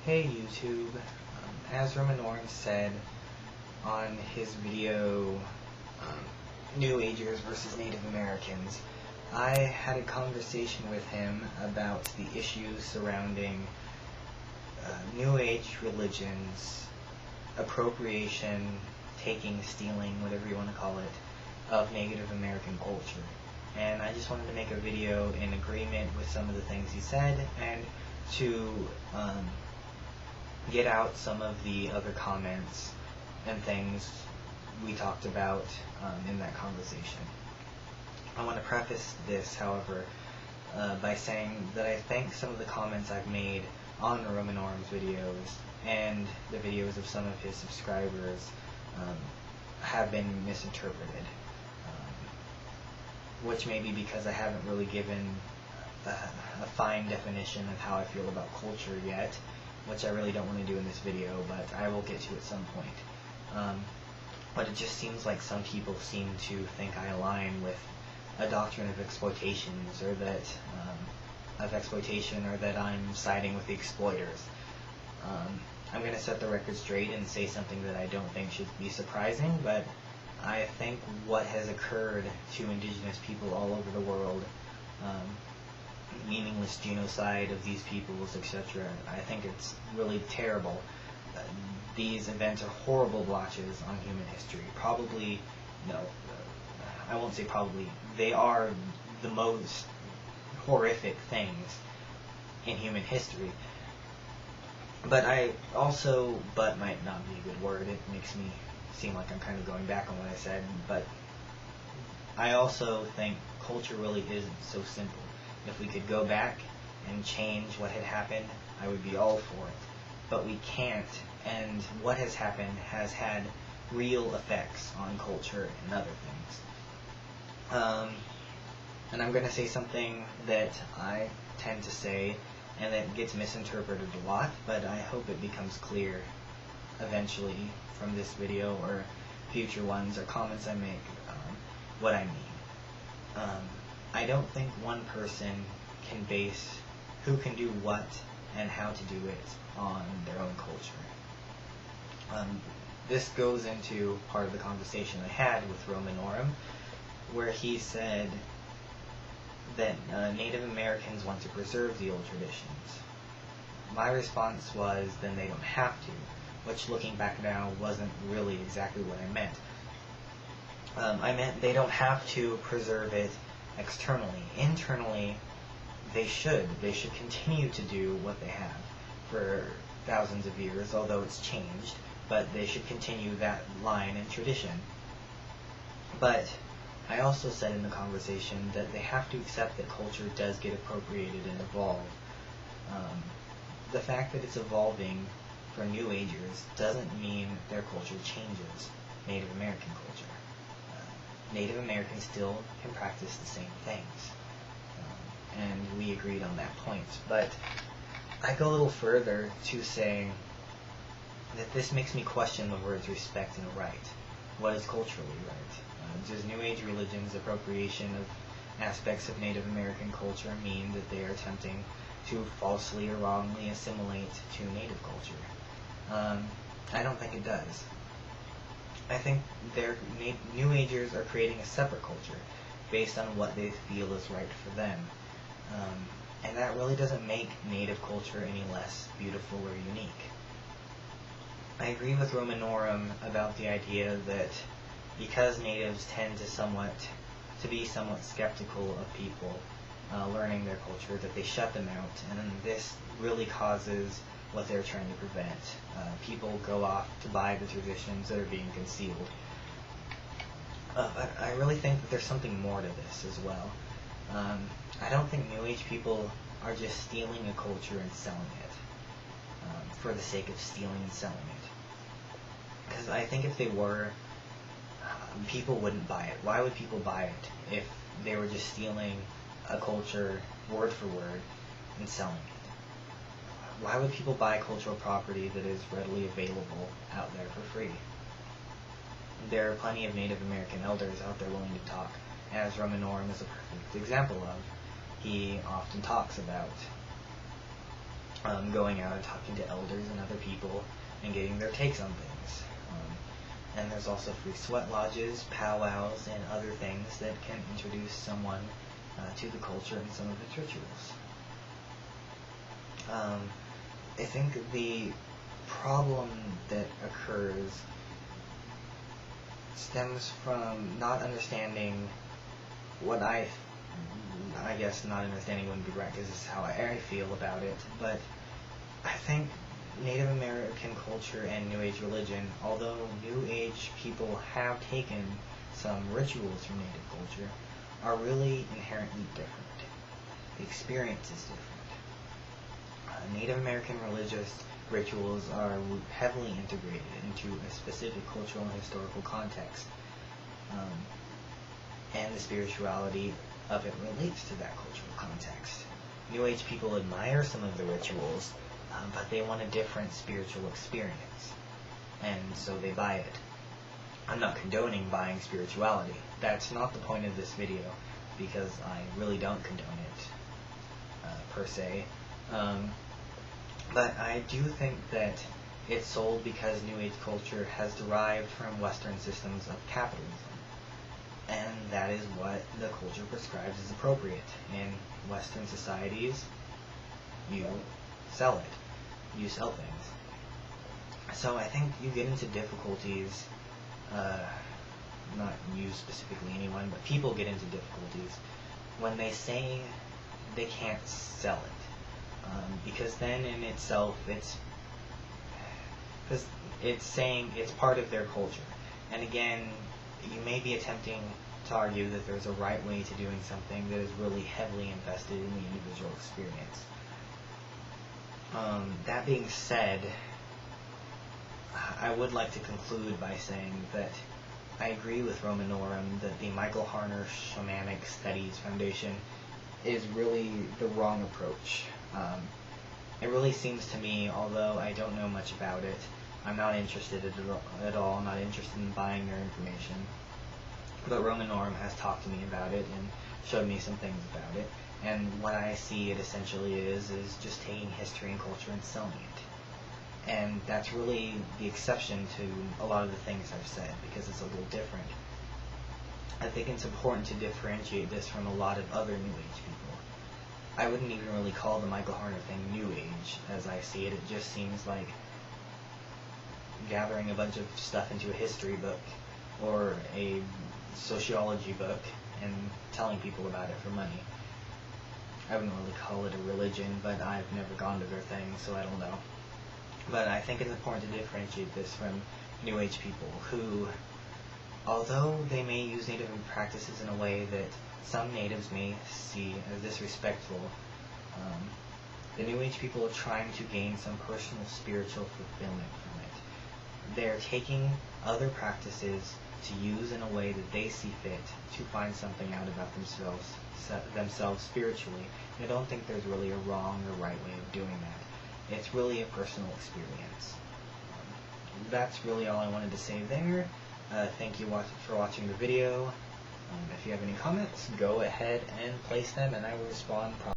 Hey YouTube, as Romanorum said on his video, New-Agers versus Native Americans, I had a conversation with him about the issues surrounding New Age religions, appropriation, taking, stealing, whatever you want to call it, of Native American culture. And I just wanted to make a video in agreement with some of the things he said and to get out some of the other comments and things we talked about in that conversation. I want to preface this, however, by saying that I think some of the comments I've made on Romanorum's videos and the videos of some of his subscribers have been misinterpreted, which may be because I haven't really given a fine definition of how I feel about culture yet, which I really don't want to do in this video, but I will get to at some point. But it just seems like some people seem to think I align with a doctrine of exploitations, or that or that I'm siding with the exploiters. I'm going to set the record straight and say something that I don't think should be surprising, but I think what has occurred to indigenous people all over the world, meaningless genocide of these peoples, etc., I think it's really terrible. These events are horrible blotches on human history. Probably, no, I won't say probably, they are the most horrific things in human history. But but might not be a good word, it makes me seem like I'm kind of going back on what I said, but I also think culture really isn't so simple. If we could go back and change what had happened, I would be all for it. But we can't, and what has happened has had real effects on culture and other things. And I'm going to say something that I tend to say, and that gets misinterpreted a lot, but I hope it becomes clear eventually from this video or future ones or comments I make what I mean. I don't think one person can base who can do what and how to do it on their own culture. This goes into part of the conversation I had with Romanorum, where he said that Native Americans want to preserve the old traditions. My response was, then they don't have to, which looking back now wasn't really exactly what I meant. I meant they don't have to preserve it externally. Internally, they should. They should continue to do what they have for thousands of years, although it's changed, but they should continue that line and tradition. But I also said in the conversation that they have to accept that culture does get appropriated and evolve. The fact that it's evolving for New-Agers doesn't mean their culture changes Native American culture. Native Americans still can practice the same things, and we agreed on that point. But I go a little further to say that this makes me question the words respect and right. What is culturally right? Does New Age religion's appropriation of aspects of Native American culture mean that they are attempting to falsely or wrongly assimilate to Native culture? I don't think it does. I think New Agers are creating a separate culture based on what they feel is right for them. And that really doesn't make Native culture any less beautiful or unique. I agree with Romanorum about the idea that because Natives tend to be somewhat skeptical of people learning their culture, that they shut them out, and this really causes what they're trying to prevent. People go off to buy the traditions that are being concealed. I really think that there's something more to this as well. I don't think New Age people are just stealing a culture and selling it for the sake of stealing and selling it. Because I think if they were, people wouldn't buy it. Why would people buy it if they were just stealing a culture word for word and selling it? Why would people buy cultural property that is readily available out there for free? There are plenty of Native American elders out there willing to talk, as Romanorum is a perfect example of. He often talks about going out and talking to elders and other people and getting their takes on things. And there's also free sweat lodges, powwows, and other things that can introduce someone to the culture and some of its rituals. I think the problem that occurs stems from not understanding what I guess not understanding wouldn't be right because this is how I feel about it, but I think Native American culture and New Age religion, although New Age people have taken some rituals from Native culture, are really inherently different. The experience is different. Native American religious rituals are heavily integrated into a specific cultural and historical context, and the spirituality of it relates to that cultural context. New Age people admire some of the rituals, but they want a different spiritual experience, and so they buy it. I'm not condoning buying spirituality. That's not the point of this video, because I really don't condone it, per se. But I do think that it's sold because New Age culture has derived from Western systems of capitalism. And that is what the culture prescribes as appropriate. In Western societies, you sell it. You sell things. So I think you get into difficulties, not you specifically, anyone, but people get into difficulties when they say they can't sell it. Because then in itself, it's saying it's part of their culture. And again, you may be attempting to argue that there's a right way to doing something that is really heavily invested in the individual experience. That being said, I would like to conclude by saying that I agree with Romanorum that the Michael Harner Shamanic Studies Foundation is really the wrong approach. It really seems to me, although I don't know much about it, I'm not interested at all, I'm not interested in buying their information. But Romanorum has talked to me about it and showed me some things about it. And what I see it essentially is just taking history and culture and selling it. And that's really the exception to a lot of the things I've said, because it's a little different. I think it's important to differentiate this from a lot of other New Age people. I wouldn't even really call the Michael Harner thing New Age, as I see it. It just seems like gathering a bunch of stuff into a history book or a sociology book and telling people about it for money. I wouldn't really call it a religion, but I've never gone to their thing, so I don't know. But I think it's important to differentiate this from New Age people who, although they may use Native practices in a way that some natives may see as disrespectful, the New Age people are trying to gain some personal spiritual fulfillment from it. They're taking other practices to use in a way that they see fit to find something out about themselves spiritually. And I don't think there's really a wrong or right way of doing that. It's really a personal experience. That's really all I wanted to say there. Thank you for watching the video. If you have any comments, go ahead and place them, and I will respond promptly.